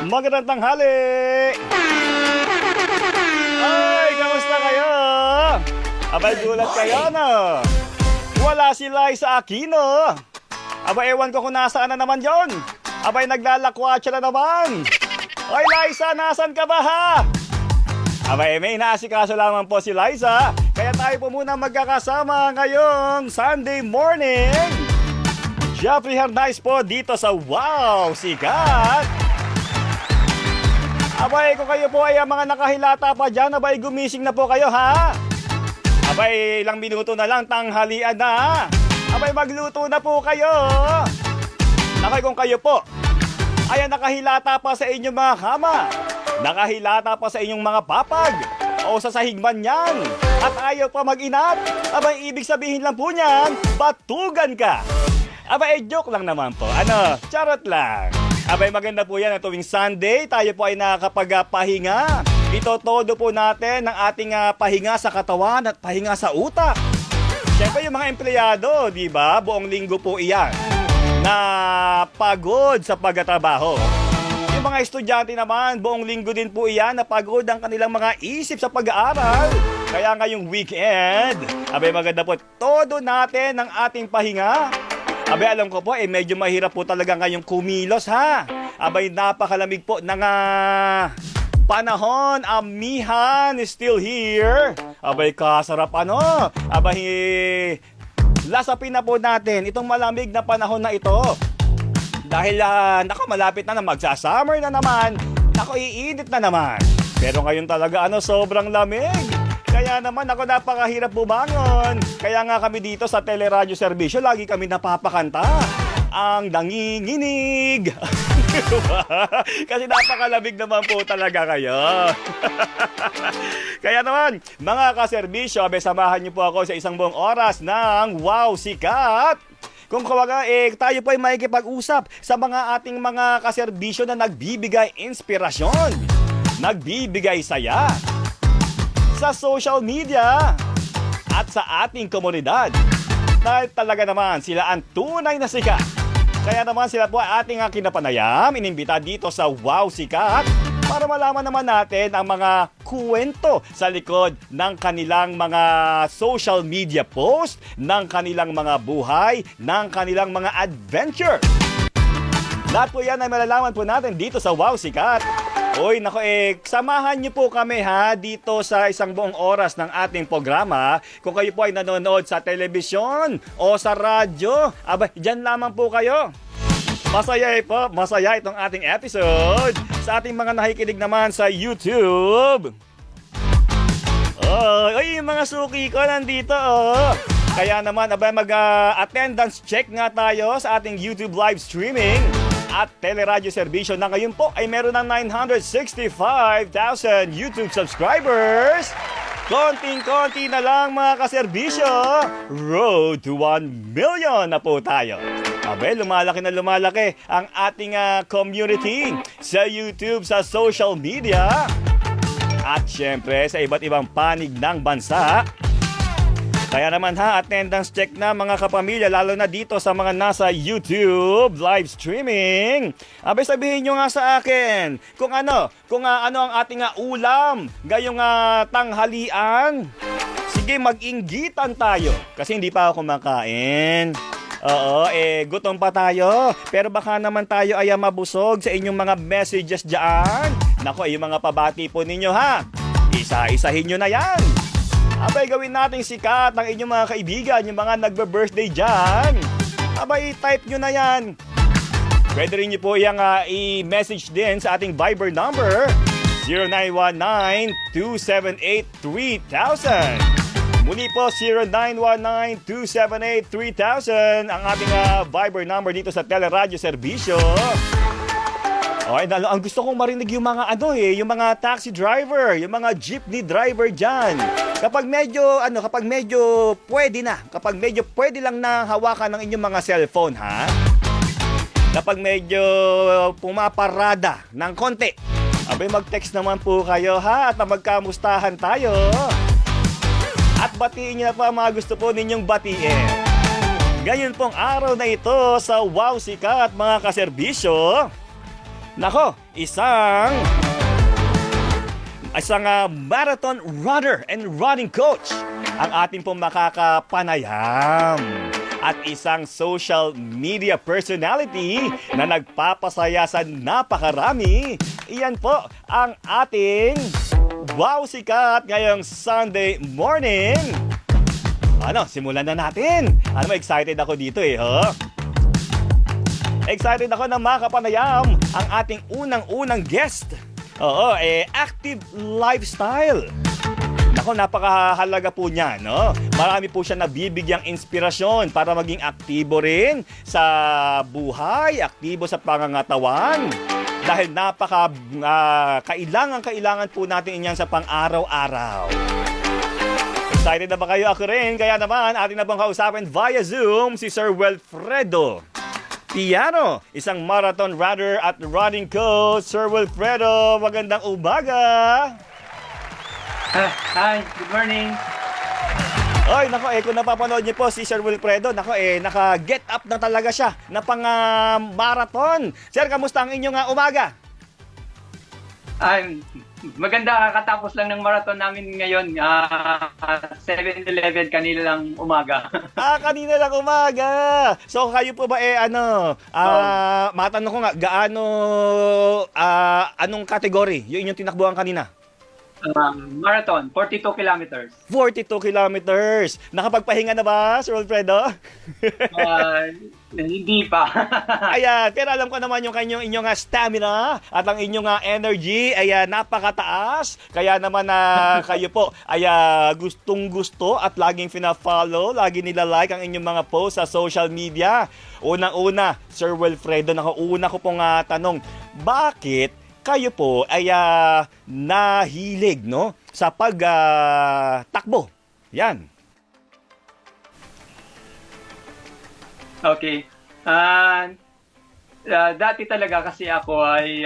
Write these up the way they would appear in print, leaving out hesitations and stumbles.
Magandang tanghali! Ay, kamusta kayo? Abay, gulat kayo, no? Wala si Liza Aquino. Abay, ewan ko kung nasaan na naman yon. Abay, naglalakwatsa na naman. Ay, Liza, nasan ka ba, ha? Abay, may naasikaso lamang po si Liza. Kaya tayo po muna magkakasama ngayong Sunday morning. Jeffrey Hernandez po dito sa Wow Sikat. Abay, kung kayo po ay mga nakahilata pa dyan, abay, gumising na po kayo, ha? Abay, ilang minuto na lang, tanghalian na. Abay, magluto na po kayo. Nakay kung kayo po ay nakahilata pa sa inyong mga kama, nakahilata pa sa inyong mga papag, o sa sahig man yan, at ayaw pa mag-inat, abay, ibig sabihin lang po niyan, batugan ka. Abay, joke lang naman po. Charot lang. Abay, maganda po yan na tuwing Sunday. Tayo po ay nakakapagpahinga. Itotodo po natin ang ating pahinga sa katawan at pahinga sa utak. Siyempre, yung mga empleyado, di ba? Buong linggo po iyan na pagod sa pagtatrabaho. Yung mga estudyante naman, buong linggo din po iyan na pagod ang kanilang mga isip sa pag-aaral. Kaya ngayong weekend, abay, maganda po todo natin ang ating pahinga. Abay, alam ko po, medyo mahirap po talaga ngayong kumilos, ha? Abay, napakalamig po ng panahon. Amihan is still here. Abay, kasarap Abay, lasapin na po natin itong malamig na panahon na ito. Dahil, malapit na magsa-summer na naman. Iinit na naman. Pero ngayon talaga, sobrang lamig. Kaya naman napakahirap bumangon. Kaya nga kami dito sa Teleradyo Serbisyo, lagi kami napapakanta. Ang nanginginig. Kasi napakalamig naman po talaga kayo. Kaya naman, mga kaserbisyo, samahan niyo po ako sa isang buong oras ng Wow Sikat. Kung kawaga, tayo po ay makikipag-usap sa mga ating mga kaserbisyo na nagbibigay inspirasyon, nagbibigay saya sa social media at sa ating komunidad. Dahil talaga naman sila ang tunay na sikat. Kaya naman sila po ay ating kinapanayam, inimbita dito sa Wow Sikat para malaman naman natin ang mga kwento sa likod ng kanilang mga social media post, ng kanilang mga buhay, ng kanilang mga adventure. Lahat po yan ay malalaman po natin dito sa Wow Sikat. Uy, nako samahan niyo po kami dito sa isang buong oras ng ating programa. Kung kayo po ay nanonood sa telebisyon o sa radyo, dyan lamang po kayo. Masaya itong ating episode. Sa ating mga nakikinig naman sa YouTube. Yung mga suki ko nandito, Kaya naman, mag-attendance check nga tayo sa ating YouTube live streaming at Teleradyo Serbisyo na ngayon po ay meron ng 965,000 YouTube subscribers. Konting-konti na lang, mga kaserbisyo. Road to 1 million na po tayo. Lumalaki na lumalaki ang ating community sa YouTube, sa social media, at syempre sa iba't ibang panig ng bansa. Kaya naman attendance check na, mga kapamilya, lalo na dito sa mga nasa YouTube live streaming. Sabihin nyo nga sa akin kung ano ang ating ulam ngayong tanghalian. Sige, mag-inggitan tayo kasi hindi pa ako kumakain. Oo, gutom pa tayo. Pero baka naman tayo ay mabusog sa inyong mga messages dyan. Nako, yung mga pabati po ninyo, isa-isahin nyo na yan. Gawin nating sikat ang inyong mga kaibigan, yung mga nagbe-birthday dyan. Type nyo na yan. Pwede rin nyo po yung i-message din sa ating Viber number, 0919-278-3000. Muli po, 0919-278-3000 ang ating Viber number dito sa Teleradyo Serbisyo. Ang gusto kong marinig yung mga yung mga taxi driver, yung mga jeepney driver dyan. Kapag medyo pwede lang na hawakan ng inyong mga cellphone, Kapag medyo pumaparada ng konti, mag-text naman po kayo, at magkamustahan tayo. At batiin niyo na po ang mga gusto po ninyong batiin. Ngayon pong araw na ito sa Wow Sikat, mga kaserbisyo, Nako, isang marathon runner and running coach ang ating pong makakapanayam. At isang social media personality na nagpapasaya sa napakarami. Iyan po ang ating wow sikat ngayong Sunday morning. Simulan na natin. Excited ako dito Excited ako na makapanayam ang ating unang-unang guest. Active lifestyle. Napakahalaga po niya, no? Marami po siya nabibigyang inspirasyon para maging aktibo rin sa buhay, aktibo sa pangangatawan. Dahil kailangan po natin inyan sa pang-araw-araw. Excited na ba kayo? Ako rin. Kaya naman, atin na bang kausapin via Zoom si Sir Wilfredo Tiano, isang marathon runner at running coach. Sir Wilfredo, magandang umaga! Hi, good morning. Kung napapanood niyo po si Sir Wilfredo, naka-get up na talaga siya na pang-marathon. Sir, kamusta ang inyong umaga? Maganda, kakatapos lang ng marathon namin ngayon. 7-11 kanina lang umaga. Kanina lang umaga. So kayo po ba matanong ko nga, anong category yung inyong tinakbuhan kanina? Marathon, 42 kilometers. 42 kilometers. Nakapagpahinga na ba, Sir Wilfredo? Hindi pa. Ayan, pero alam ko naman yung inyong stamina at ang inyong energy ay napakataas. Kaya naman kayo po ay gustong-gusto at laging fina-follow, lagi nila-like ang inyong mga posts sa social media. Unang-una, Sir Wilfredo, una ko pong tanong, bakit kayo po ay nahilig, no, sa pagtakbo? Yan. Okay. Dati talaga kasi ako ay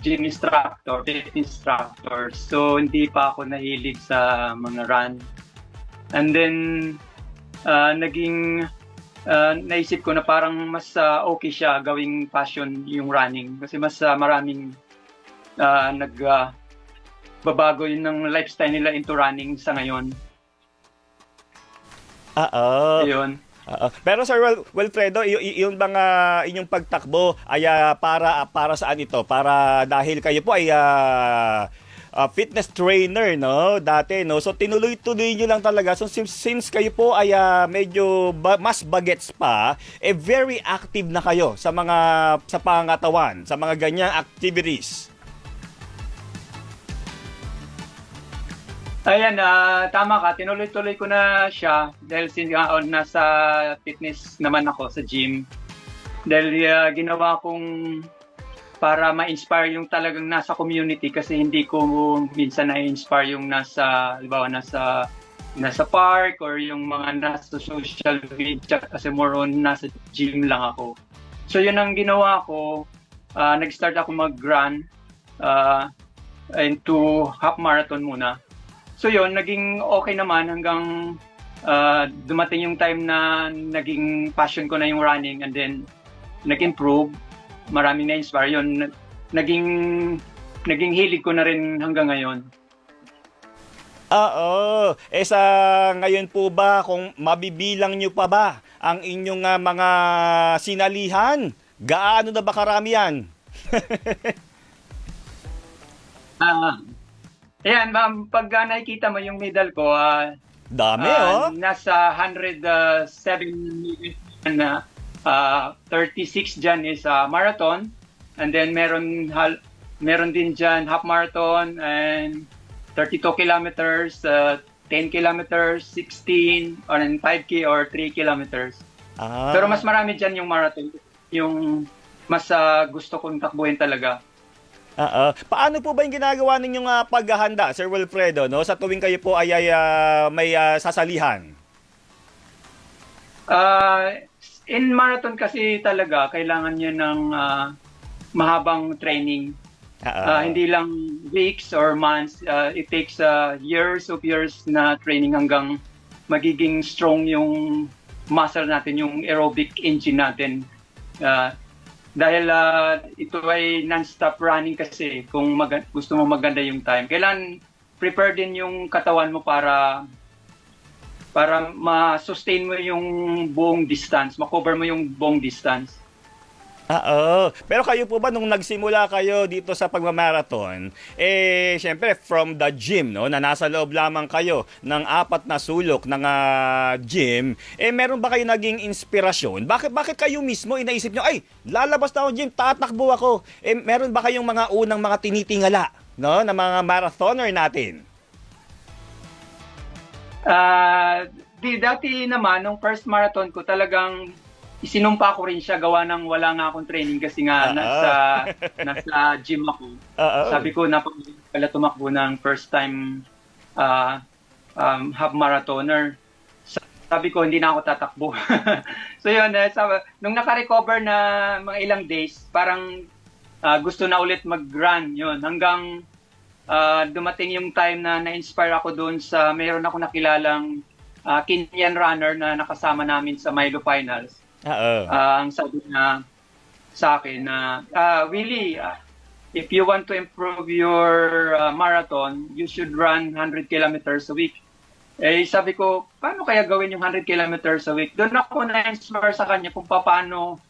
gym instructor, fitness instructor. So, hindi pa ako nahilig sa mga run. And then, naisip ko na parang mas okay siya gawing passion yung running. Kasi mas maraming babago yun ng lifestyle nila into running sa ngayon. Ayun. Pero Sir Wilfredo, yung mga inyong pagtakbo ay para saan ito? Para dahil kayo po ay fitness trainer, no? Dati, no? So tinuloy-tuloy niyo lang talaga. So since kayo po ay medyo mas bagets pa, very active na kayo sa pangangatawan, sa mga ganyang activities. Ayan, tama ka. Tinuloy-tuloy ko na siya dahil nasa fitness naman ako sa gym. Dahil ginawa kong para ma-inspire yung talagang nasa community kasi hindi ko minsan na-inspire yung nasa park or yung mga nasa social media kasi more on nasa gym lang ako. So yun ang ginawa ko. Nag-start ako mag-run into half marathon muna. So yun, naging okay naman hanggang dumating yung time na naging passion ko na yung running and then nag-improve. Maraming na-inspire yun. Naging hilig ko na rin hanggang ngayon. Sa ngayon po ba, kung mabibilang nyo pa ba ang inyong mga sinalihan, gaano na ba karami yan? Ayan, pag nakikita mo yung medal ko, dami, nasa 107 million na 36 dyan is marathon. And then meron din dyan half marathon and 32 kilometers, 10 kilometers, 16, or 5K or 3 kilometers. Pero mas marami dyan yung marathon. Yung mas gusto kong takbuhin talaga. Paano po ba yung ginagawa ninyong paghahanda, Sir Wilfredo, no? Sa tuwing kayo po ay may sasalihan? In marathon kasi talaga, kailangan niya ng mahabang training. Hindi lang weeks or months. It takes years na training hanggang magiging strong yung muscle natin, yung aerobic engine natin. dahil ito ay non-stop running kasi kung gusto mo maganda yung time. Kailan prepare din yung katawan mo para ma-sustain mo yung buong distance, ma-cover mo yung buong distance. Oo. Pero kayo po ba nung nagsimula kayo dito sa pagmamarathon, syempre from the gym, no, na nasa loob lamang kayo ng 4 na sulok ng gym, meron ba kayo naging inspirasyon? Bakit kayo mismo inaisip nyo, ay, lalabas na ako gym, tatakbo ako? Meron ba kayong mga unang mga tinitingala, no, na mga marathoner natin? Dati naman, nung first marathon ko, talagang isinumpa ko rin siya gawa ng wala nga akong training kasi nga nasa gym ako. Sabi ko, napakala tumakbo ng first time half marathoner. Sabi ko, hindi na ako tatakbo. So yun, nung naka-recover na mga ilang days, parang gusto na ulit mag-run yun. Hanggang dumating yung time na na-inspire ako doon sa mayroon ako nakilalang Kenyan runner na nakasama namin sa Milo Finals. Ang sabi na sa akin na, Willie, if you want to improve your marathon, you should run 100 kilometers a week. Sabi ko, paano kaya gawin yung 100 kilometers a week? Doon ako na-inspire sa kanya kung paano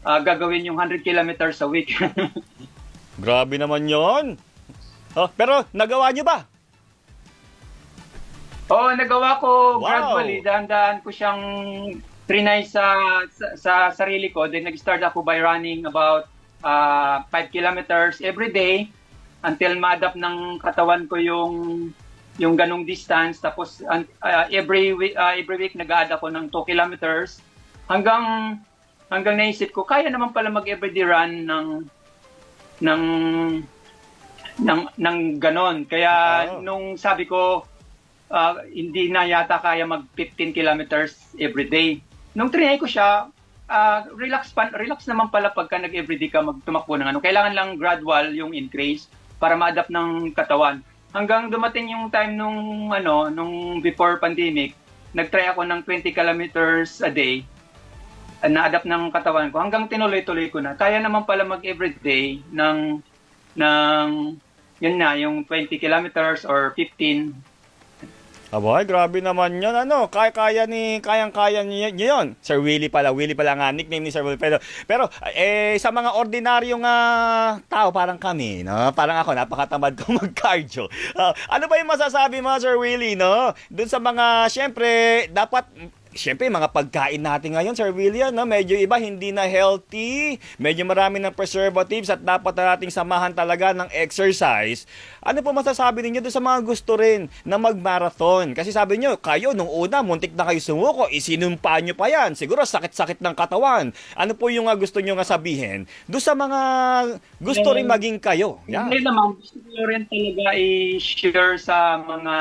gagawin yung 100 kilometers a week. Grabe naman yon. Pero nagawa nyo ba? Oo, nagawa ko. Wow. Gradually. Dahan-dahan ko siyang trinay sa sarili ko. Then nag-start ako by running about 5 kilometers every day until ma-adapt ng katawan ko yung ganong distance. Tapos every week nag-a-add ako ng 2 kilometers hanggang naisip ko kaya naman pala mag-everyday run ng ganon. Kaya nung sabi ko hindi na yata kaya mag 15 kilometers every day. Nung trinay ko siya, relax naman pala pagka nag-everyday ka magtumakbo ng ano. Kailangan lang gradual yung increase para ma-adapt ng katawan. Hanggang dumating yung time nung before pandemic, nag-try ako ng 20 kilometers a day. Na-adapt ng katawan ko. Hanggang tinuloy-tuloy ko na. Kaya naman pala mag-everyday ng yun na, yung 20 kilometers or 15. Aboy, grabe naman yun. Kayang-kaya niyo yun. Sir Willie pala nga, nickname ni Sir Willie. Pero sa mga ordinaryong tao, parang kami, no? Parang ako, napakatamad ko mag-cardio. Ano ba yung masasabi mo, Sir Willie, no? Doon sa mga, Siyempre, mga pagkain natin ngayon, Sir William, no, medyo iba, hindi na healthy, medyo marami ng preservatives at dapat na nating samahan talaga ng exercise. Ano po masasabi ninyo doon sa mga gusto rin na mag-marathon? Kasi sabi nyo, kayo, nung una, muntik na kayo sumuko, isinumpa nyo pa yan. Siguro, sakit-sakit ng katawan. Ano po yung gusto nyo nga sabihin? Doon sa mga gusto rin maging kayo. Yeah. Hindi naman, gusto ko rin talaga i-share sa mga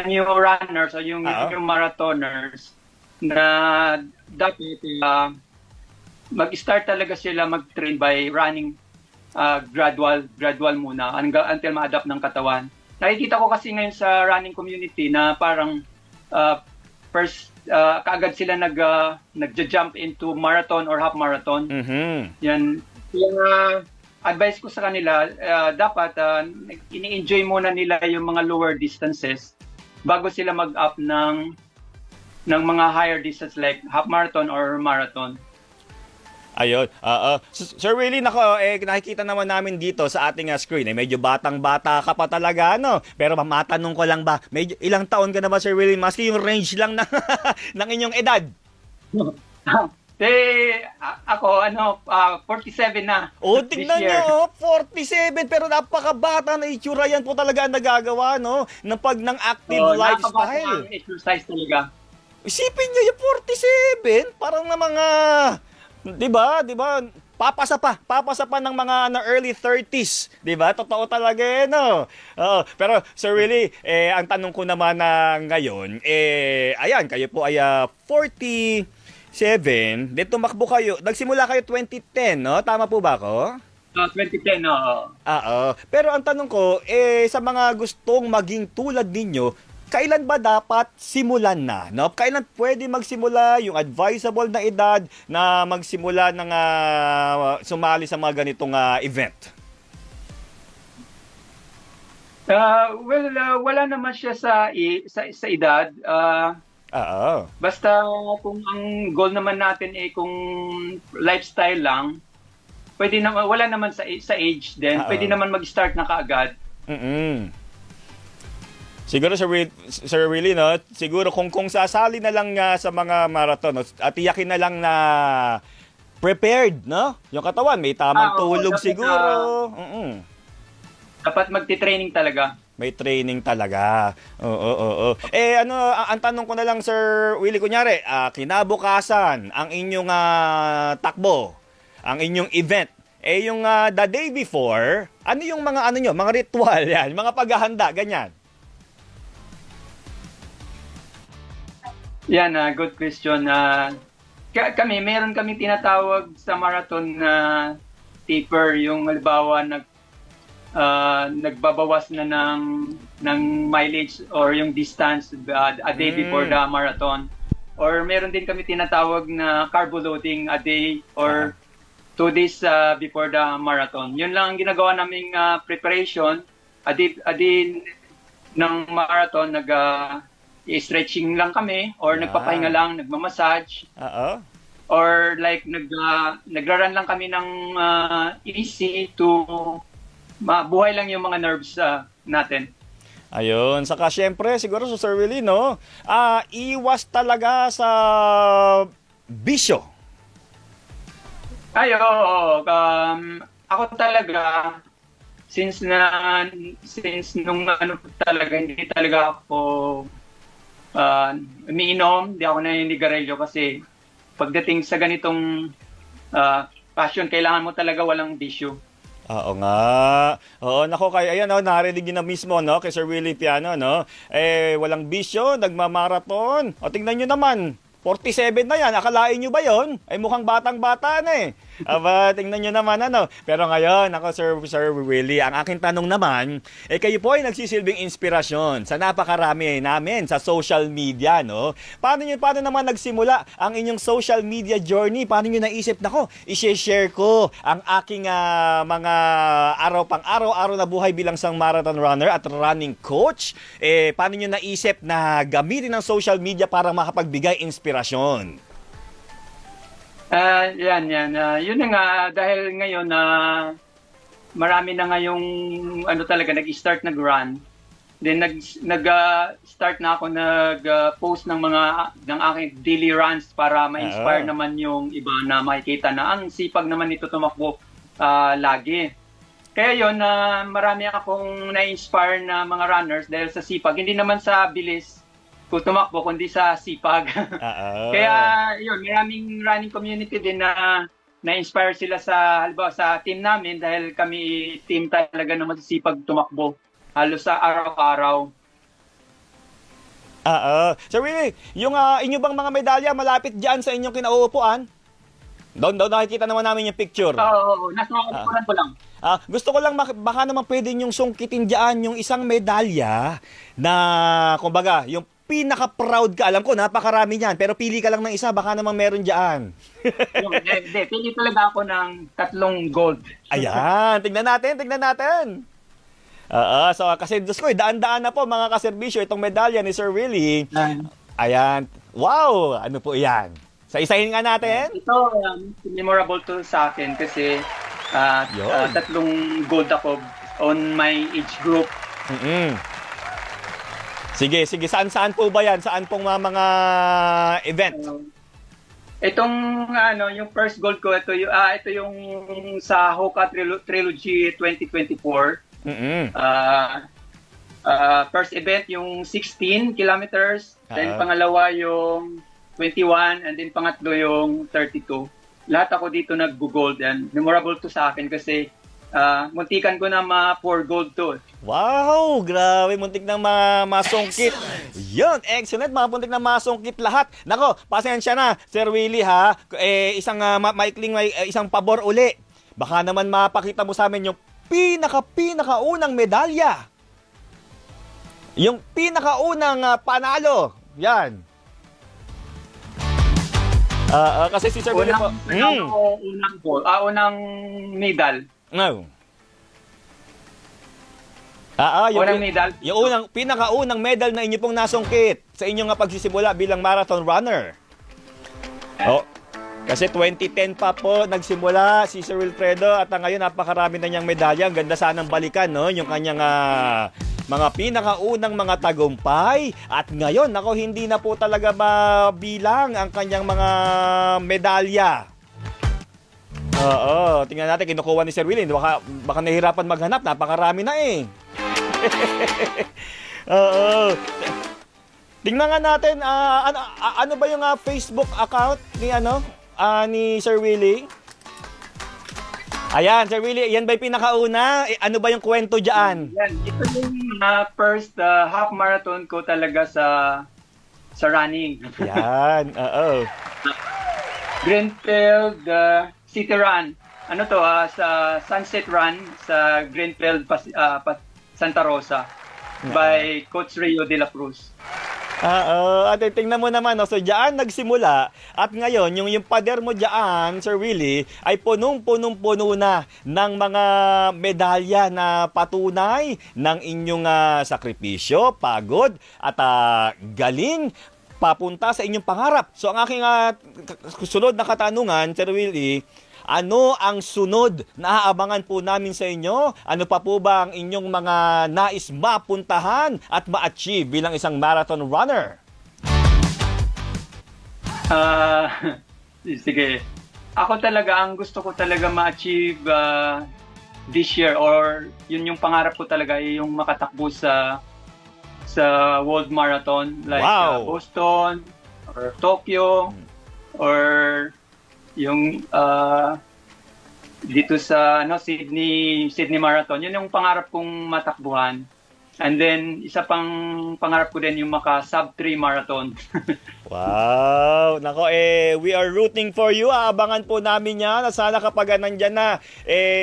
new runners o yung new marathoners na dapat mag-start talaga sila mag-train by running gradual muna until ma-adapt ng katawan. Nakikita ko kasi ngayon sa running community na parang first kaagad sila nag-jump into marathon or half marathon. Mm-hmm. Yan. Kaya advice ko sa kanila, dapat ini-enjoy muna nila yung mga lower distances bago sila mag-up ng mga higher distance like half marathon or marathon. Ayun. Sir Willie, nakikita naman namin dito sa ating screen, medyo batang-bata ka pa talaga, no? Pero matanong ko lang ba, medyo ilang taon ka na ba, Sir Willie? Maski yung range lang ng inyong edad. Ako, 47 na. Tignan nyo, 47, pero napakabata na itsura yan po talaga ang nagagawa, no? ng active lifestyle. Exercise talaga. Isipin nyo yung 47, parang na mga, di ba? Papasa pa ng mga early 30s, di ba? Totoo talaga no? Pero Sir Willie, ang tanong ko naman na ngayon, ayan, kayo po ay 47, then tumakbo kayo, nagsimula kayo 2010, no? Tama po ba ako? 2010, no. Pero ang tanong ko, sa mga gustong maging tulad ninyo, kailan ba dapat simulan na? No? Kailan pwede magsimula yung advisable na edad na magsimula ng sumali sa mga ganitong event? Wala naman siya sa edad. Oo. Basta kung ang goal naman natin kung lifestyle lang, wala naman sa age din. Pwede naman mag-start na kaagad. Siguro Sir Willie, no? Siguro kung sasali na lang sa mga marathon, no? At tiyakin na lang na prepared, no? Yung katawan, may tamang tulog dapat, siguro. Dapat magti-training talaga. May training talaga. Oo. Ang tanong ko na lang, Sir Willie, kunyari, kinabukasan, ang inyong takbo, ang inyong event, yung the day before, ano yung mga mga ritual yan, mga paghahanda, ganyan? Yan, good question. Meron kami tinatawag sa marathon na taper, yung halimbawa nagbabawas na ng mileage or yung distance a day before the marathon. Or meron din kami tinatawag na carbo loading a day or 2 days before the marathon. Yun lang ang ginagawa naming preparation. A day ng marathon, stretching lang kami or nagpapahinga lang, nagmamassage. Or like nagra-run lang kami ng easy to buhay lang yung mga nerves natin. Ayun. Saka syempre, siguro sa Sir Willie, no? Iwas talaga sa bisyo. Oo. Ako talaga, since nung talaga, hindi talaga ako umiinom, hindi ako naninigarilyo kasi pagdating sa ganitong passion, kailangan mo talaga walang bisyo. Oo nga. Oo, nako, kaya ayan, narinig na mismo, no, kay Sir Willie Piano, no? Walang bisyo, nagmamarathon. O, tingnan nyo naman, 47 na yan. Akalain nyo ba yon? Ay mukhang batang-bata na eh. Aba, tingnan nyo naman Pero ngayon, ako Sir Willie, ang aking tanong naman, kayo po ay nagsisilbing inspirasyon sa napakarami namin sa social media, no? Paano naman nagsimula ang inyong social media journey? Paano nyo naisip, i-share ko ang aking mga pang-araw-araw na buhay bilang isang marathon runner at running coach? Paano nyo naisip na gamitin ang social media para makapagbigay inspirasyon? Yan. Yun na nga, dahil ngayon marami na ngayong talaga nag-start nag-run. Then nag-start na ako nag-post ng aking daily runs para ma-inspire naman yung iba na makikita na ang sipag naman nito tumakbo lagi. Kaya yun, marami akong na-inspire na mga runners dahil sa sipag. Hindi naman sa bilis kung tumakbo, kundi sa sipag. Kaya yun, maraming running community din na na-inspire sila halimbawa sa team namin dahil kami team talaga na masisipag tumakbo halos sa araw-araw. Sir Willie, yung inyo bang mga medalya malapit dyan sa inyong kinauupuan? Doon nakikita naman namin yung picture. Oo, nasa upuan ko lang. Gusto ko lang baka naman pwede yung sungkitin dyan yung isang medalya na, kumbaga, yung pinaka-proud ka. Alam ko, napakarami niyan. Pero pili ka lang ng isa, baka naman meron dyan. Hindi, pili talaga ako ng 3 gold. Ayan, tignan natin. So, kasi Diyos ko, daan-daan na po mga kaserbisyo itong medalya ni Sir Willie. Ayan. Wow! Ano po yan? Sa isahin nga natin. Ito, memorable to sa akin kasi 3 gold ako on my age group. Sige. Saan po ba yan? Saan pong mga event? Itong yung first gold ko, ito yung sa Hoka Trilogy 2024. First event yung 16 kilometers, then pangalawa yung 21, and then pangatlo yung 32. Lahat ako dito nag-gold, and memorable to sa akin kasi muntikan ko na ma-4 gold to. Wow, grabe, muntik na masungkit. Yun, excellent, mga muntik na masungkit lahat. Nako, pasensya na, Sir Willie ha. Isang isang pabor uli. Baka naman mapakita mo sa amin yung pinaka-unang medalya. Yung pinakaunang panalo. Yan. Kasi si Sir Willie po. Unang medal. No. Unang medal. Yung pinakaunang medal na inyo pong nasungkit sa inyong pagsisimula bilang marathon runner. Oh, kasi 2010 pa po nagsimula si Sir Wilfredo at ngayon napakarami na niyang medalya. Ang ganda sanang balikan, no? Yung kanyang mga pinakaunang mga tagumpay. At ngayon, ako hindi na po talaga mabilang ang kanyang mga medalya. Oo, tingnan natin, kinukuha ni Sir Willie. Baka nahihirapan maghanap, napakarami na eh. Oo. Tingnan nga natin, ano ba yung Facebook account ni Sir Willie? Ayan, Sir Willie, yan ba yung pinakauna? Ano ba yung kwento dyan? Yan, ito yung first half marathon ko talaga sa running. Yan, oo. Greenfield City Run. Ano to, sa Sunset Run sa Greenfield Santa Rosa by Coach Rio de la Cruz. At tingnan mo naman, no? So diyan nagsimula at ngayon yung pader mo diyan, Sir Willie, ay punong-punong-puno na ng mga medalya na patunay ng inyong sakripisyo, pagod at galing papunta sa inyong pangarap. So ang aking sunod na katanungan, Sir Willie, ano ang sunod na aabangan po namin sa inyo? Ano pa po ba ang inyong mga nais mapuntahan at ma-achieve bilang isang marathon runner? Sige. Ako talaga, ang gusto ko talaga ma-achieve this year or yun yung pangarap ko talaga ay yung makatakbo sa World Marathon like Boston or Tokyo or yung dito sa Sydney Marathon. Yun yung pangarap kong matakbuhan. And then isa pang pangarap ko din yung maka sub 3 marathon. Wow! Nako, we are rooting for you. Aabangan po namin yan. Sana kapag nandyan na,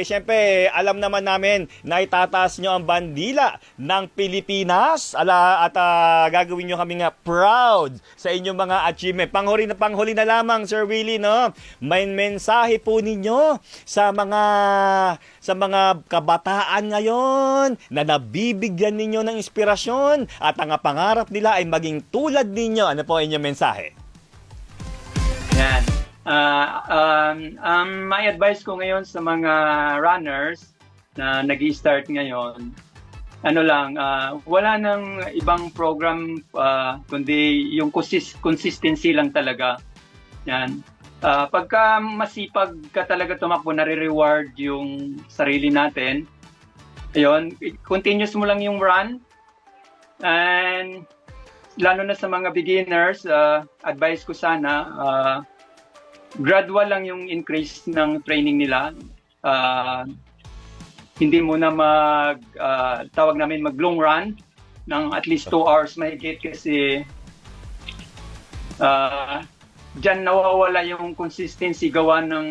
syempre, alam naman namin na itataas nyo ang bandila ng Pilipinas. At gagawin nyo kami proud sa inyong mga achievement. Panghuli na lamang, Sir Willie, no? May mensahe po ninyo sa mga kabataan ngayon na nabibigyan ninyo ng inspirasyon at ang pangarap nila ay maging tulad ninyo. Ano po inyong mensahe? Yan. My advice ko ngayon sa mga runners na nag-i-start ngayon, wala nang ibang program kundi yung consistency lang talaga. Yan. Pagka masipag ka talaga tumakbo, nare-reward yung sarili natin. Ayun, continuous mo lang yung run. And lalo na sa mga beginners, advice ko sana, gradual lang yung increase ng training nila. Hindi muna tawag namin mag-long run ng at least 2 hours mahigit kasi diyan nawawala yung consistency gawa ng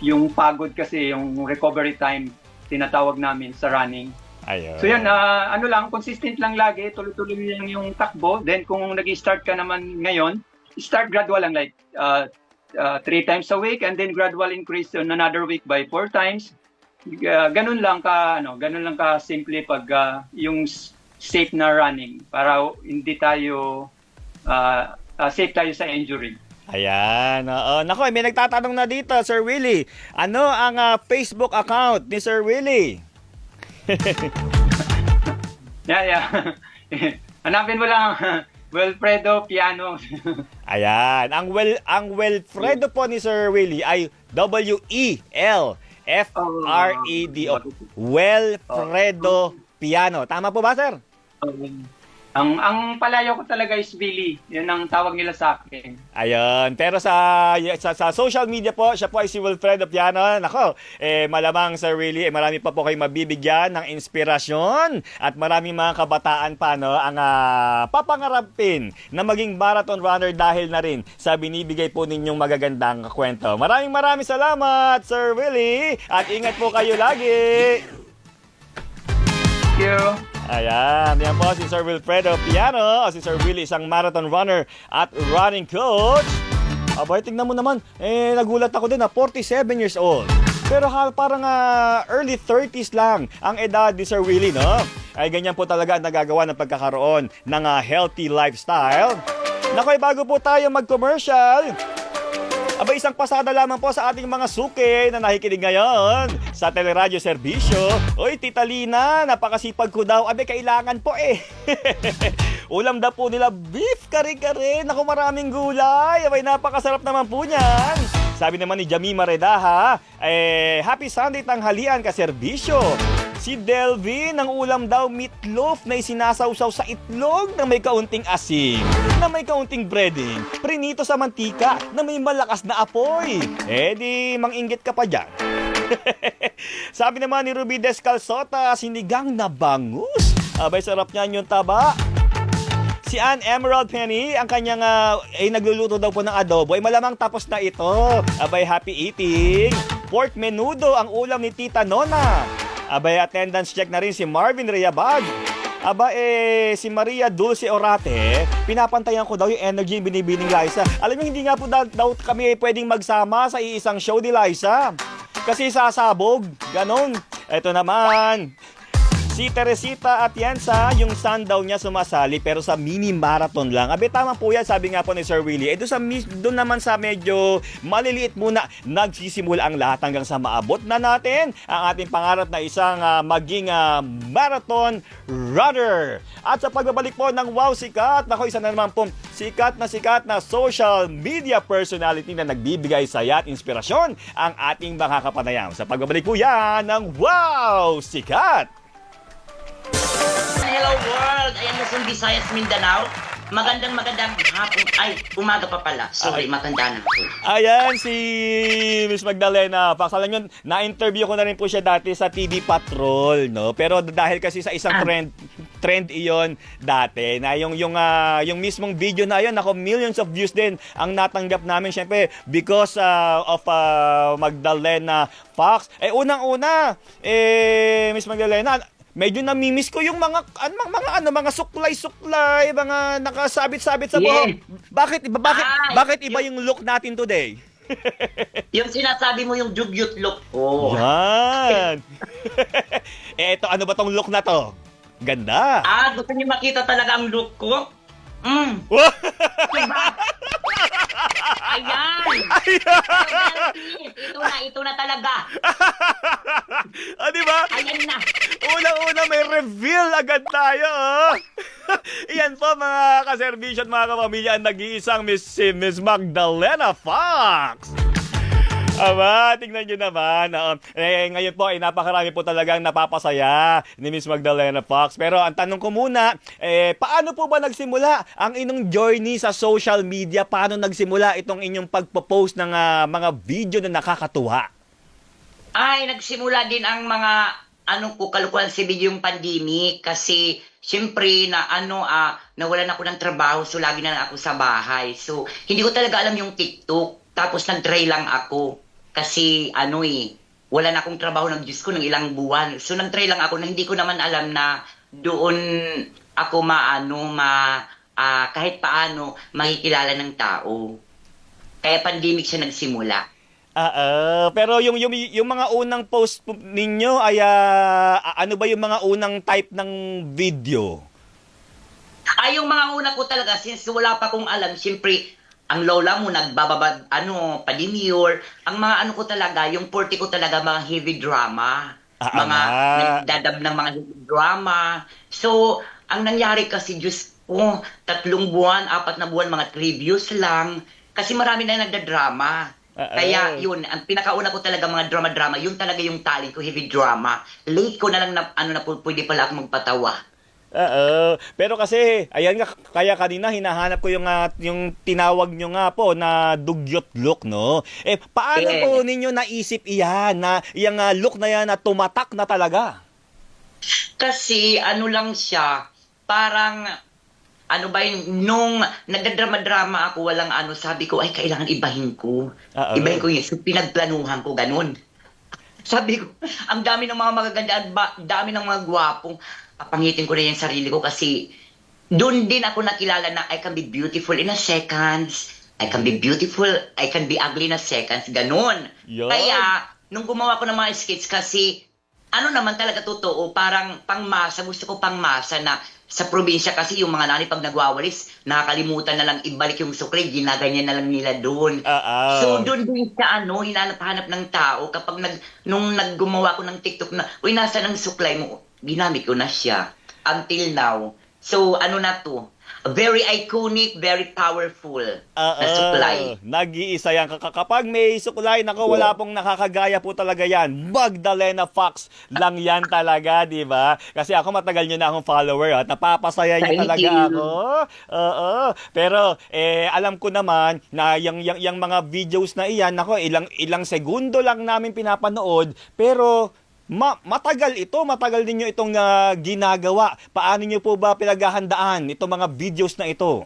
yung pagod kasi yung recovery time tinatawag namin sa running. Ayun. So yun, consistent lang lagi, tuloy-tuloy lang yung takbo. Then kung nag-start ka naman ngayon, start gradual lang like 3 times a week and then gradual increase on another week by 4 times. Ganun lang ka simple pag yung safe na running para hindi tayo safe tayo sa injury. Ayan. Nako, may nagtatanong na dito, Sir Willie. Ano ang Facebook account ni Sir Willie? Yeah. Hanapin mo lang Wilfredo Piano. Ayan. Ang Wilfredo po ni Sir Willie ay WELFREDO. Wilfredo Piano. Tama po ba, sir? Ang palayo ko talaga is Billy. Yan ang tawag nila sa akin. Ayun. Pero sa social media po, siya po ay si Wilfredo Piano. Nako, malamang Sir Willie, marami pa po kayong mabibigyan ng inspirasyon at maraming mga kabataan pa ang papangarapin na maging marathon runner dahil na rin sa binibigay po ninyong magagandang kwento. Maraming salamat, Sir Willie, at ingat po kayo lagi. Thank you. Ayan, yan po si Sir Wilfredo Piano, si Sir Willie, isang marathon runner at running coach. Abay, tingnan mo naman, nagulat ako din 47 years old. Pero parang early 30s lang ang edad ni Sir Willie, no? Ay ganyan po talaga ang nagagawa ng pagkakaroon ng healthy lifestyle. Nakoy, bago po tayo mag-commercial, abay, isang pasada lamang po sa ating mga suki na nakikinig ngayon sa Teleradyo Serbisyo. Oy, Tita Lina, napakasipag ko daw. Abay, kailangan po Ulam daw po nila, beef kare-kare. Naku, maraming gulay. Abay, napakasarap naman po niyan. Sabi naman ni Jamima Redaha, happy Sunday tanghalian ka serbisyo. Si Delvin, ang ulam daw meatloaf na isinasawsaw sa itlog na may kaunting asin, na may kaunting breading, prinito sa mantika na may malakas na apoy. Di manginggit ka pa dyan. Sabi naman ni Ruby Descalzota, sinigang na bangus. Abay, sarap niyan yung taba. Si Ann Emerald Penny, ang kanyang nagluluto daw po ng adobo, ay malamang tapos na ito. Abay, happy eating. Pork menudo ang ulam ni Tita Nona. Abay, attendance check na rin si Marvin Reyabag. Aba, si Maria Dulce Orate, pinapantayan ko daw yung energy yung binibining Liza. Alam mo, hindi nga po daw kami pwedeng magsama sa iisang show ni Liza. Kasi sasabog, ganon. Eto naman, si Teresita Atienza, yung son daw niya sumasali pero sa mini marathon lang. Abe, tama po yan, sabi nga po ni Sir Willie. Doon naman sa medyo maliliit muna, nagsisimula ang lahat hanggang sa maabot na natin ang ating pangarap na isang maging marathon runner. At sa pagbabalik po ng Wow Sikat, nako, isa na naman po sikat na social media personality na nagbibigay saya at inspirasyon ang ating mga kapanayam. Sa pagbabalik po yan ng Wow Sikat! Hello world! Ayan, Luzon, Visayas, Mindanao. Magandang hapon. Ay, umaga pa pala. Sorry, matanda na ako. Ayan, si Miss Magdalena. Paksalan yun, na-interview ko na rin po siya dati sa TV Patrol, no? Pero dahil kasi sa isang trend iyon dati, na yung mismong video na yun, ako, millions of views din ang natanggap namin, syempre, because of Magdalena Fox. Unang-una, Miss Magdalena, medyo namimiss ko yung mga suklay-suklay, mga nakasabit-sabit sa buhok. Bakit iba yung look natin today? Yung sinasabi mo yung dugyot look. Oh. Yan. Eto, ano ba tong look na to? Ganda. Gusto niyo makita talaga ang look ko? Diba? Ayan. Ito na talaga. Diba? Ayan na. Una-una may reveal agad tayo. Iyan po mga kaservisyo at mga kapamilya, ang nag-iisang Miss Magdalena Fox. Aba, tingnan nyo naman. Ngayon po, napakarami po talagang napapasaya ni Miss Magdalena Fox. Pero ang tanong ko muna, paano po ba nagsimula ang inyong journey sa social media? Paano nagsimula itong inyong pagpo-post ng mga video na nakakatuwa? Ay, nagsimula din ang mga kalukuhan si yung pandemic kasi siyempre nawalan ako ng trabaho, so lagi na ako sa bahay. So hindi ko talaga alam yung TikTok, tapos nag-try lang ako kasi wala na akong trabaho ng Diyos ko ng ilang buwan. So nag-try lang ako na hindi ko naman alam na doon ako kahit paano makikilala ng tao. Kaya pandemic siya nagsimula. Pero yung mga unang post ninyo ay ano ba yung mga unang type ng video? Yung mga una ko talaga, since wala pa akong alam, siyempre, ang lola mo nagbababad, pa-demure. Ang mga ko talaga, yung 40 ko talaga, mga heavy drama. Mga nagdadab ng mga heavy drama. So, ang nangyari kasi, Diyos ko, 3 buwan, 4 na buwan, mga 3 views lang. Kasi marami na nagdadrama. Kaya yun, ang pinakauna ko talaga mga drama-drama, yun talaga yung talent ko, heavy drama. Late ko na lang na pwede pala ako magpatawa. Pero kasi, ayan nga, kaya kanina hinahanap ko yung tinawag nyo nga po na dugyot look, no? Paano po ninyo naisip iyan, na yung look na yan na tumatak na talaga? Kasi lang siya, parang nung nagdadrama-drama ako, walang sabi ko, ay, kailangan ibahin ko. Ibahin ko yun. So, pinagplanuhan ko, ganun. Sabi ko, ang dami ng mga magaganda, dami ng mga gwapong. papangitin ko na yung sarili ko kasi doon din ako nakilala na I can be beautiful in a seconds. I can be beautiful, I can be ugly in a seconds. Ganon. Yun. Kaya, nung gumawa ko ng mga skits kasi, ano naman talaga totoo, parang pangmasa, gusto ko pangmasa na sa probinsya kasi yung mga nanay pag nagwawalis, nakakalimutan na lang ibalik yung sukli, ginaganyan na lang nila doon. So doon din sa hinanap-hanap ng tao kapag nung naggumawa ko ng TikTok na, uy, nasa ng suklay mo, ginamit ko na siya. Until now. So ano na to? Very iconic, very powerful na suklay. Nag-iisa yan. Kapag may suklay, nako, wala pong nakakagaya po talaga yan. Magdalena Fox lang yan talaga, di ba? Kasi ako matagal nyo na akong follower at napapasaya nyo Thank talaga you. ako. Oo. Pero alam ko naman na yung mga videos na iyan, nako, ilang segundo lang namin pinapanood, pero matagal din nyo itong ginagawa. Paano nyo po ba pinaghahandaan itong mga videos na ito?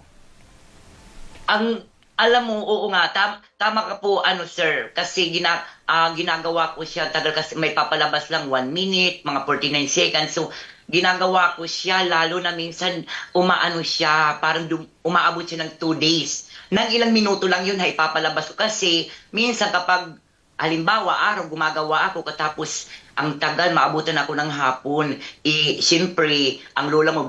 Alam mo, oo nga, tama ka po, sir, kasi ginagawa ko siya, tagal kasi may papalabas lang 1 minute, mga 49 seconds, so ginagawa ko siya, lalo na minsan umaano siya, parang umaabot siya ng 2 days. Nang ilang minuto lang yun, ipapalabas ko kasi minsan kapag halimbawa, araw gumagawa ako katapos ang tagal, maabutan ako ng hapon. Siyempre, ang lola mo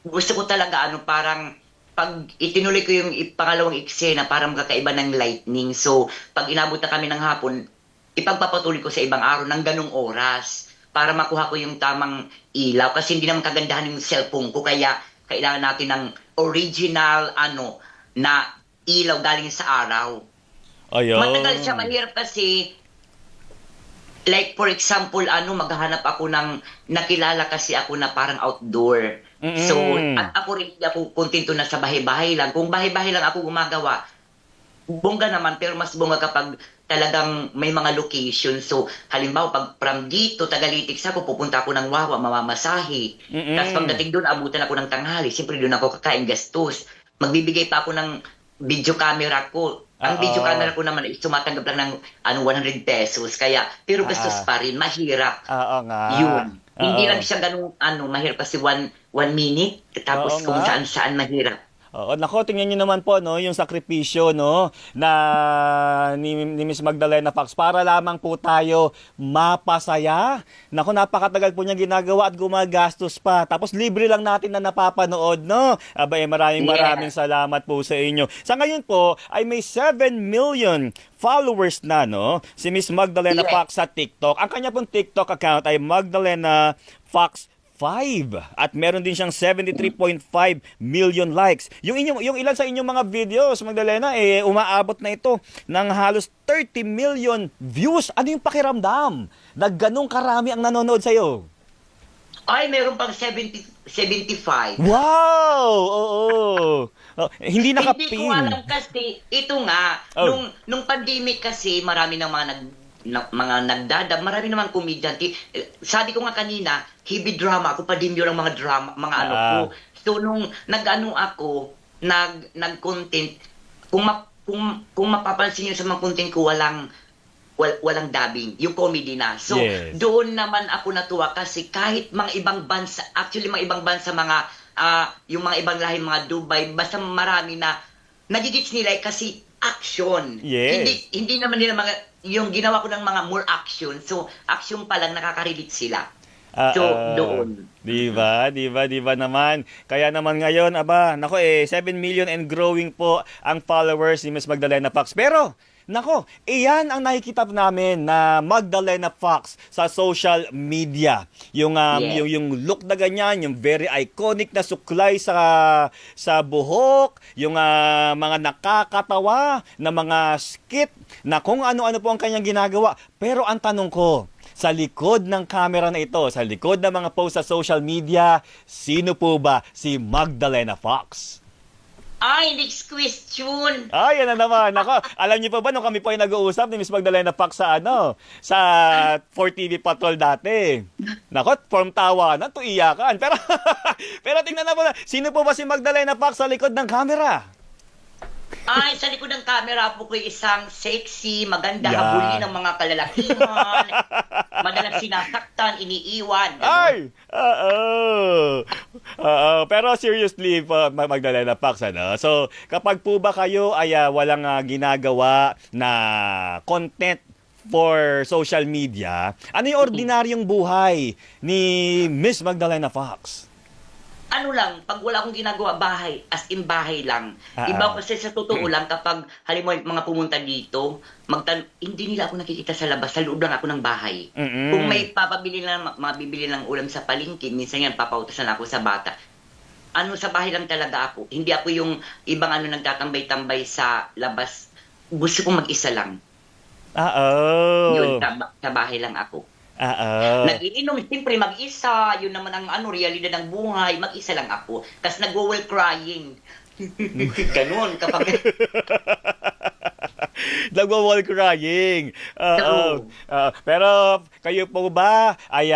gusto ko talaga parang pag itinuloy ko yung pangalawang eksena, parang magkakaiba ng lightning. So, pag inabot na kami ng hapon, ipagpapatuloy ko sa ibang araw ng ganong oras para makuha ko yung tamang ilaw. Kasi hindi naman kagandahan yung cellphone ko, kaya kailangan natin ng original na ilaw galing sa araw. Ayun. Matagal siya, mahirap kasi, like for example, maghahanap ako ng, nakilala kasi ako na parang outdoor. So, at ako rin, hindi ako kontento na sa bahay-bahay lang. Kung bahay-bahay lang ako gumagawa, bongga naman, pero mas bongga kapag talagang may mga location. So, halimbawa, pag from dito, Tagalitis ako, pupunta ako ng Wawa, mamamasahe. Tapos pagdating doon, abutan ako ng tanghali. Siyempre, doon ako kakain gastos. Magbibigay pa ako ng video camera ko. Ang video camera ko naman is tumatanggap lang ng 100 pesos. Kaya, pero gastos pa rin. Mahirap. Oo nga. Yun. Hindi lang siya ganun, mahirap kasi 1 minute. Tapos Oo kung nga. saan-saan mahirap. Oo, nako, tingnan niyo naman po yung sakripisyo na ni Miss Magdalena Fox para lamang po tayo mapasaya. Nako, napakatagal po niya ginagawa at gumagastos pa. Tapos libre lang natin na napapanood, no? Abay, maraming salamat po sa inyo. Sa ngayon po ay may 7 million followers na, no? Si Miss Magdalena Fox sa TikTok. Ang kanya pong TikTok account ay Magdalena Fox 5 at meron din siyang 73.5 million likes. Yung ilan sa inyong mga videos, Magdalena, umaabot na ito ng halos 30 million views. Ano yung pakiramdam na ganong karami ang nanonood sa'yo? Ay, meron pang 75. Wow! Oo. Hindi Hindi ko nakapin. alam kasi, ito nga, nung pandemic kasi, marami ng mga nagdadab, marami naman komedyante. Sabi ko nga kanina, heavy drama ako, padimyo lang mga drama, mga ko. So nung ako, nag-content, kung mapapansin niyo sa mga content ko, walang dubbing, yung comedy na. So doon naman ako natuwa kasi kahit mga ibang bansa, actually mga ibang bansa, yung mga ibang lahi, mga Dubai, basta marami na nagigits nila kasi action. Hindi naman nila yung ginawa ko ng mga more action. So, action pa lang, nakaka-relate sila. So, doon. Diba naman. Kaya naman ngayon, nako 7 million and growing po ang followers ni Miss Magdalena Fox. Pero, nako, iyan ang nakikita namin na Magdalena Fox sa social media. Yung look na ganyan, yung very iconic na suklay sa buhok, yung mga nakakatawa na mga skit na kung ano-ano po ang kanyang ginagawa. Pero ang tanong ko, sa likod ng camera na ito, sa likod ng mga post sa social media, sino po ba si Magdalena Fox? Ay, next question. Ay, yan na naman. Nako, alam niyo pa ba nung kami po ay nag-uusap ni Miss Magdalena Fox sa 4TV Patrol dati. Nako, from tawanan to iyakan. Pero tingnan na po na, sino po ba si Magdalena Fox sa likod ng camera? Ay, sa likod ng camera po ko isang sexy, maganda, habulin ng mga kalalakihan. madalas sinasaktan, iniiwan. ganun. Ay! Oo. Oo. Pero seriously po, Magdalena Pax, ano? So, kapag po ba kayo ay walang ginagawa na content for social media, ano yung ordinaryong buhay ni Miss Magdalena Fox? Ano lang, pag wala akong ginagawa, bahay, as in bahay lang. Iba kasi sa totoo lang, kapag halimbawa yung mga pumunta dito, hindi nila ako nakikita sa labas, sa loob lang ako ng bahay. Mm-mm. Kung may papabili lang, mabibili ng ulam sa palengke, minsan yan, papautasan ako sa bata. Ano, sa bahay lang talaga ako. Hindi ako yung ibang nagtatambay-tambay sa labas. Gusto kong mag-isa lang. Yun, sa bahay lang ako. Nagiinom, siyempre mag-isa, yun naman ang realidad ng buhay, mag-isa lang ako. Tapos nag-wall crying. Ganun, kapag... Nagwa-wall crying. Pero kayo po ba ay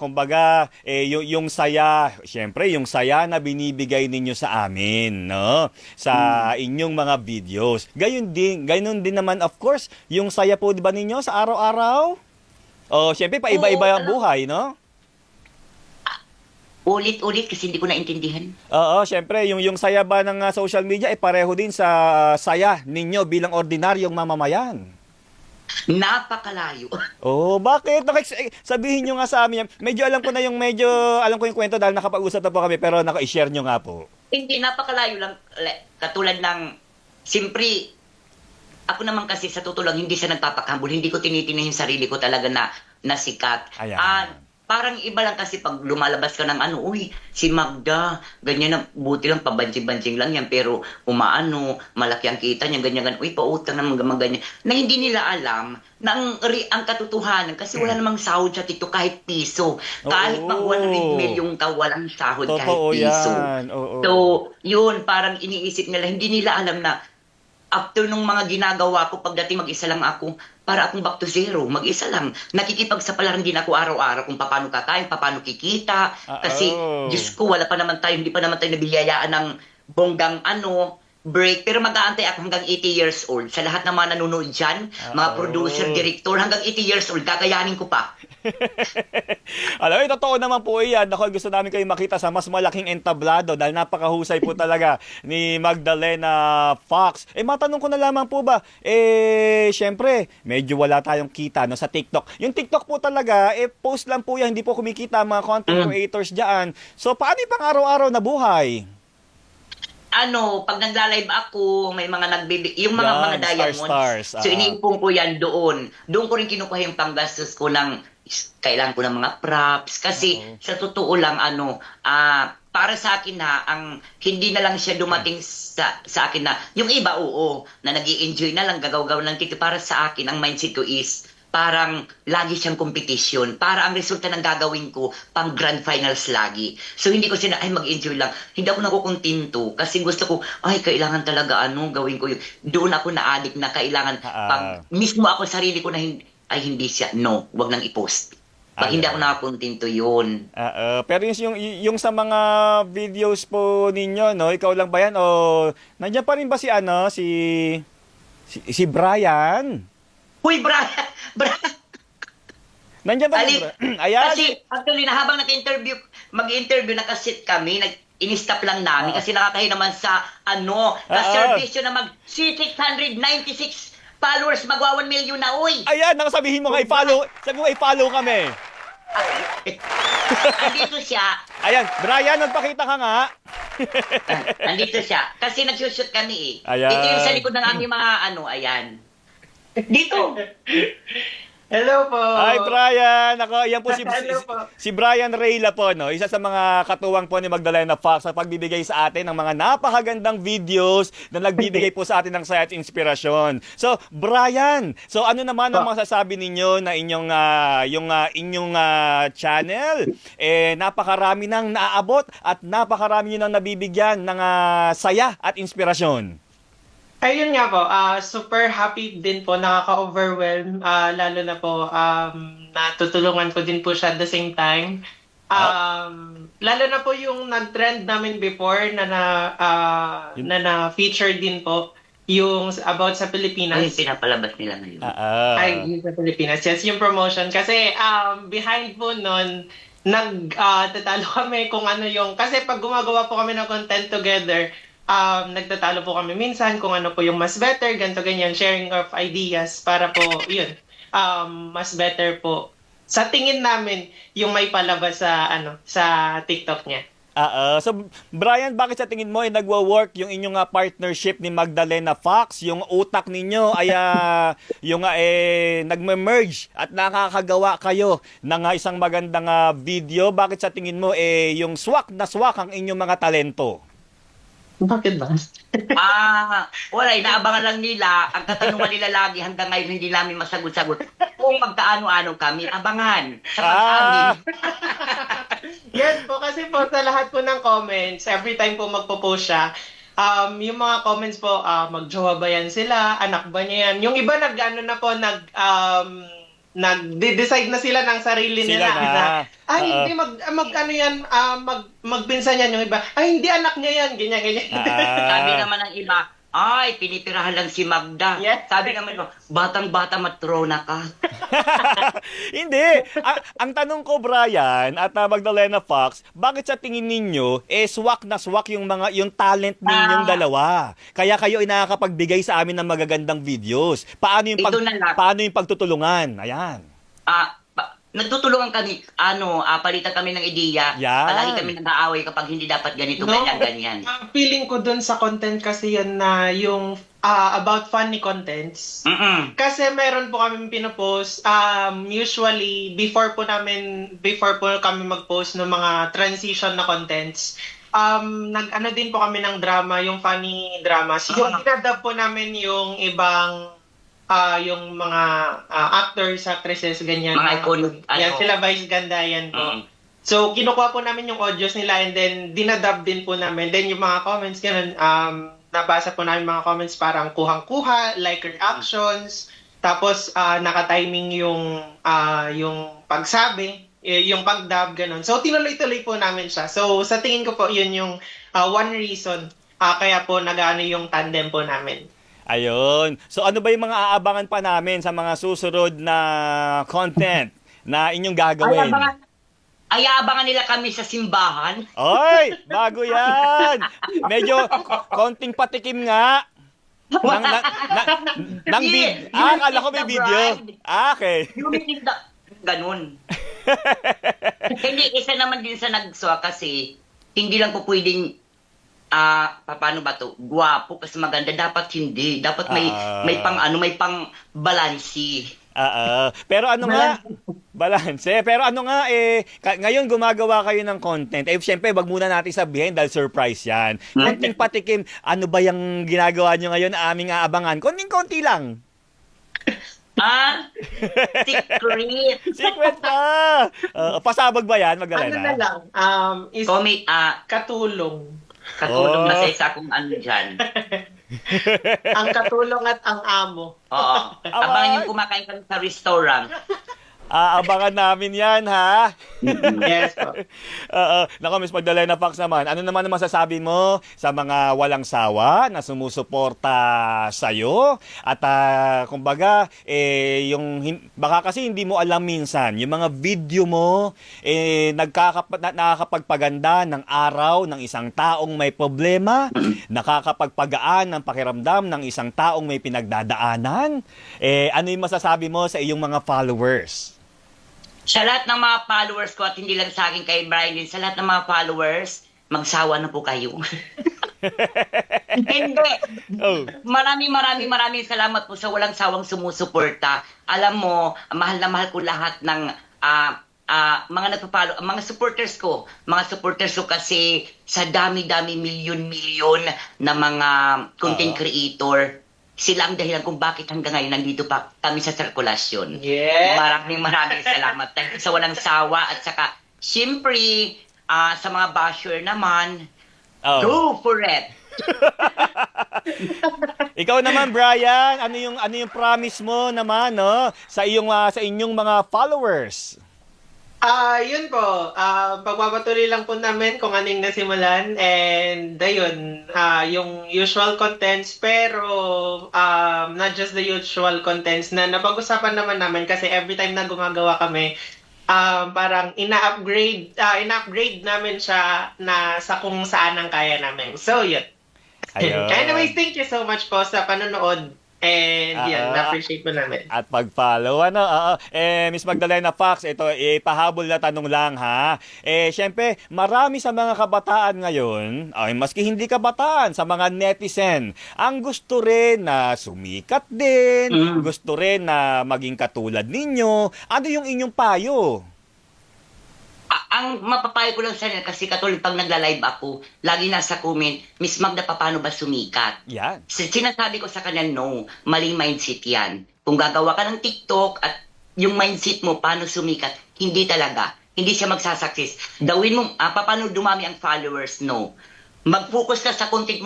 kumbaga yung saya, syempre yung saya na binibigay ninyo sa amin, no? Sa inyong mga videos. Gayun din naman of course, yung saya po 'di ba ninyo sa araw-araw? Syempre paiba-iba ang buhay, no? Ulit-ulit kasi hindi ko naintindihan. Oo, syempre yung saya ba ng social media ay pareho din sa saya ninyo bilang ordinaryong mamamayan. Napakalayo. Bakit? Sabihin nyo nga sa amin. Medyo alam ko yung kwento dahil nakapag-usap na po kami, pero naka-share nyo nga po. Hindi, napakalayo lang. Katulad ng, siyempre, ako naman kasi sa totoo lang, hindi siya nagpapakambol. Hindi ko tinitingnan yung sarili ko talaga na sikat. Ayan. Parang iba lang kasi pag lumalabas ka ng uy, si Magda, ganyan na, buti lang, pabanjing-banjing lang yan, pero malaki ang kita niya, ganyan, uy, pautang na mga ganyan. Na hindi nila alam na ang katotohanan, kasi wala namang sahod sa TikTok kahit piso. Kahit mag 100 million ka, walang sahod kahit piso. Yan. So, yun, parang iniisip nila, hindi nila alam na after nung mga ginagawa ko, pagdating mag-isa lang ako, para akong back to zero, mag-isa lang. Nakikipagsapalaran din ako araw-araw kung paano kakain, paano kikita. Kasi, Diyos ko, hindi pa naman tayo nabiyayaan ng bonggang break. Pero mag-aantay ako hanggang 80 years old. Sa lahat ng mga nanonood dyan, mga producer, director, hanggang 80 years old, kakayanin ko pa. Alam mo, totoo naman po yan. Ako, gusto namin kayo makita sa mas malaking entablado dahil napakahusay po talaga ni Magdalena Fox. Matanong ko na lamang po ba, syempre, medyo wala tayong kita sa TikTok. Yung TikTok po talaga, post lang po yan, hindi po kumikita ang mga content creators dyan. So, paano yung pang-araw-araw na buhay? Pag nagla-live ako, may mga yung mga diamonds. Stars. So, iniipon ko yan doon. Doon ko rin kinukuha yung panggastos ko kailangan ko ng mga props. Kasi, sa totoo lang, para sa akin hindi na lang siya dumating sa akin na, yung iba, na nag-i-enjoy na lang, gagaw-gaw lang dito. Para sa akin, ang mindset ko is, parang lagi siyang competition. Para ang resulta ng gagawin ko, pang grand finals lagi. So, hindi ko mag-enjoy lang. Hindi ako nakukontinto. Kasi gusto ko, kailangan talaga, gawin ko yun. Doon ako na-addict na kailangan, pag mismo ako sarili ko na hindi siya, wag nang i-post. Pag hindi ako nakakontinto yun. Pero yung sa mga videos po ninyo, ikaw lang ba yan? O nandiyan pa rin ba si Brian? Uy, Brian! Nandiyan ba si Brian? Ayan. Kasi actually, habang mag-interview, nakasit kami, in-stop lang namin kasi nakakahiya naman sa servisyo na mag-696 followers, magwa 1 million na, uy! Ayan, nakasabihin mo nga i-follow. Sabi mo i-follow kami. Andito siya. Ayan, Brian, nagpakita ka nga. Andito siya. Kasi nag-shoot kami Ayan. Ito yung sa likod ng aming mga ayan. Dito. Hello po. Hi, Brian. Yan po Hello po. si Brian Reyla po, isa sa mga katuwang po ni Magdalena Fox sa pagbibigay sa atin ng mga napakagandang videos na nagbibigay po sa atin ng saya at inspirasyon. So, Brian, ano naman ang masasabi ninyo na inyong channel? Napakarami nang naaabot at napakarami nyo nang nabibigyan ng saya at inspirasyon. Ayun nga po, super happy din po, nakaka-overwhelm, lalo na po, natutulungan ko din po siya at the same time. Lalo na po yung nag-trend namin before na na-feature din po. yung about sa Ano Pilipinas. yung pinapalabas nila ngayon? Ay, yung sa Pilipinas. Yes, yung promotion. Kasi behind po nun, nagtatalo kami kung ano yung... Kasi pag gumagawa po kami ng content together, nagtatalo po kami minsan kung ano po yung mas better, ganito ganyan, sharing of ideas para po, yun, mas better po. Sa tingin namin, yung may palabas sa, sa TikTok niya. So, Brian, bakit sa tingin mo ay nagwo-work yung inyong partnership ni Magdalena Fox? Yung utak ninyo ay nagme-merge at nakakagawa kayo ng isang magandang video. Bakit sa tingin mo yung swak na swak ang inyong mga talento? Bakit ba? Wala, inaabangan lang nila. Ang katanungan nila lagi hanggang ngayon hindi namin masagot-sagot. Kung magkaano-ano kami, abangan sa pag-amin. Yes po, kasi po sa lahat po ng comments, every time po magpo-post siya, yung mga comments po, magjowa ba yan sila, anak ba niya yan? Yung iba nag-decide na sila ng sarili Sila nila. na. Hindi, magpinsan yan yung iba. Ay, hindi, anak niya yan. Ganyan. Sabi naman ng iba, ay, pinipirahan lang si Magda. Yes. Sabi naman mo, batang-bata matrona ka. Hindi. Ang tanong ko, Brian, at Magdalena Fox, bakit sa tingin ninyo, swak na swak yung talent ninyong dalawa? Kaya kayo ay nakakapagbigay sa amin ng magagandang videos. Paano Ito na lang. paano yung pagtutulungan? Ayan. Nagtutulungan kami, palitan kami ng ideya. Yan. Palagi kami nag-aaway kapag hindi dapat ganito, ganyan. Feeling ko dun sa content kasi yun na yung about funny contents. Kasi meron po kami pinopost, usually before po kami mag-post ng mga transition na contents, nag-ano din po kami ng drama, yung funny dramas. Yung dinadub po namin yung ibang yung mga actors, actresses, ganyan. Mga iconic. Yan, sila Vice Ganda, yan po. So, kinukuha po namin yung audios nila and then dinadub din po namin. Then yung mga comments, ganun, nabasa po namin mga comments parang kuhang-kuha, like reactions, tapos naka-timing yung pagsabi, yung pag-dub, ganun. So, tinuloy-tuloy po namin siya. So, sa tingin ko po, yun yung one reason kaya po nag-ano yung tandem po namin. Ayun. So ano ba yung mga aabangan pa namin sa mga susunod na content na inyong gagawin? Abangan nila kami sa simbahan. Oy, bago yan. Medyo konting patikim nga. Akala ko may video. Okay. Ganun. Hindi, isa naman din sa nagswa kasi hindi lang po pwedeng paano ba to? Guwapo kasi maganda, dapat hindi. Dapat may pang balansi. Pero ano nga? Balanse. Pero ano nga ngayon gumagawa kayo ng content. Syempre, wag muna natin sabihin dahil surprise 'yan. Konting patikim, ano ba yung ginagawa nyo ngayon na aming aabangan? Konting-konti lang. Secret. Secret pa. Pasabog ba 'yan, Magdalena? Ano na lang, is katulong. Katulong na sa isa kung ano dyan. Ang katulong at ang amo. Oo. Abangan yung kumakain kami sa restaurant. Aabangan namin yan, ha? Yes po. Naku, Miss Magdalena Fox naman, ano naman ang masasabi mo sa mga walang sawa na sumusuporta sa'yo? At kumbaga, baka kasi hindi mo alam minsan, yung mga video mo, nakakapagpaganda ng araw ng isang taong may problema, nakakapagpagaan ng pakiramdam ng isang taong may pinagdadaanan. Ano yung masasabi mo sa iyong mga followers? Sa lahat ng mga followers ko at hindi lang sa akin kay Brian din, sa lahat ng mga followers, magsawa na po kayo. Hindi. Maraming salamat po sa walang sawang sumusuporta. Alam mo, mahal na mahal ko lahat ng mga nagpapalo, mga supporters ko kasi sa dami-dami milyon-milyon na mga content creator, sila ang dahilan kung bakit hanggang ngayon nandito pa kami sa sirkulasyon. Yeah. Maraming salamat. Thank you sa walang sawa at saka siyempre sa mga basher naman, go for it. Ikaw naman, Brian, ano yung promise mo naman, no, sa inyong mga followers? Yun po. Pagpapatuloy lang po namin kung anong nasimulan and ayun, yung usual contents pero not just the usual contents na napag-usapan naman namin kasi every time na gumagawa kami, parang ina-upgrade namin siya na sa kung saan ang kaya namin. So, yun. Ayun. Anyways, thank you so much po sa panonood. And yan, na-appreciate po namin. At pag-follow, ano? Miss Magdalena Fox, ito, pahabol na tanong lang, ha? Siyempre, marami sa mga kabataan ngayon, maski hindi kabataan, sa mga netizen, ang gusto rin na sumikat din, gusto rin na maging katulad ninyo. Ano yung inyong payo? Ang mapapayo ko lang sa nila, kasi katulad pag nagla-live ako, lagi nasa comment, Miss Magda, paano ba sumikat? Yan. Sinasabi ko sa kanya, no, maling mindset yan. Kung gagawa ka ng TikTok at yung mindset mo, paano sumikat, hindi talaga. Hindi siya magsasucceess. Dawin mo, paano dumami ang followers, no. Mag-focus ka sa content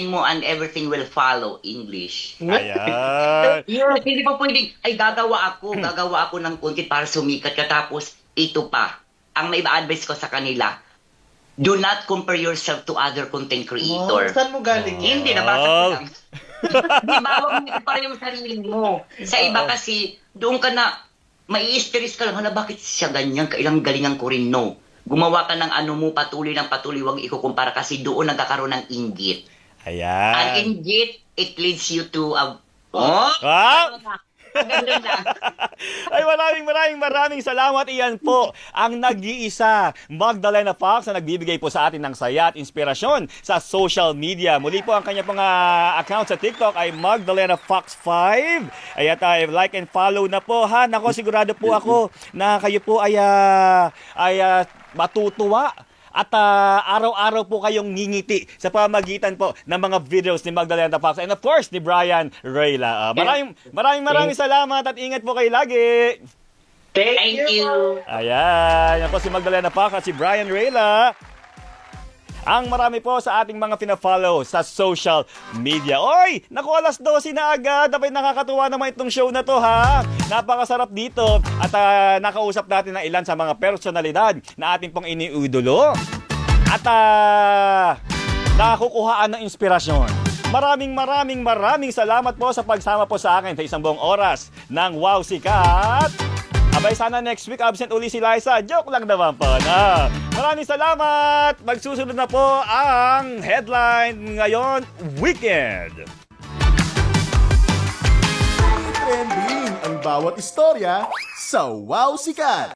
mo, and everything will follow. English. Ayan. Hindi pa pwedeng, gagawa ako ng content para sumikat ka, tapos ito pa. Ang may advice ko sa kanila, do not compare yourself to other content creator. Saan mo galing? Hindi, nabasa ko lang. Di ba, huwag mo para yung sarili mo. Sa iba kasi, doon ka na, mai-stress ka lang, bakit siya ganyan, kailang galingan ko rin, no. Gumawa ka ng ano mo, patuloy, huwag ikukumpara kasi doon nagkakaroon ng inggit. Ayan. Ang inggit, it leads you to a... Ganda lang. Ay, maraming salamat. Iyan po ang nag-iisa Magdalena Fox na nagbibigay po sa atin ng saya at inspirasyon sa social media. Muli po ang kanya pong account sa TikTok ay Magdalena Fox 5. Ay like and follow na po, ha. Nako, sigurado po ako na kayo po ay matutuwa. At araw-araw po kayong ngingiti sa pamagitan po ng mga videos ni Magdalena Fox and of course ni Brian Reyla. Maraming salamat at ingat po kayo lagi. Thank you. Ayan, yan po si Magdalena Fox at si Brian Reyla. Ang marami po sa ating mga pina-follow sa social media. Oy, naku, 12:00 na agad. Dapat nakakatuwa naman itong show na to, ha? Napakasarap dito. At nakausap natin ng ilan sa mga personalidad na ating pong iniidolo. At nakukuhaan ng inspirasyon. Maraming salamat po sa pagsama po sa akin sa isang buong oras ng Wow Sikat. Abay, sana next week absent uli si Liza. Joke lang naman po, na. Maraming salamat. Magsusunod na po ang headline ngayon, weekend. Trending ang bawat istorya sa Wow Sikat.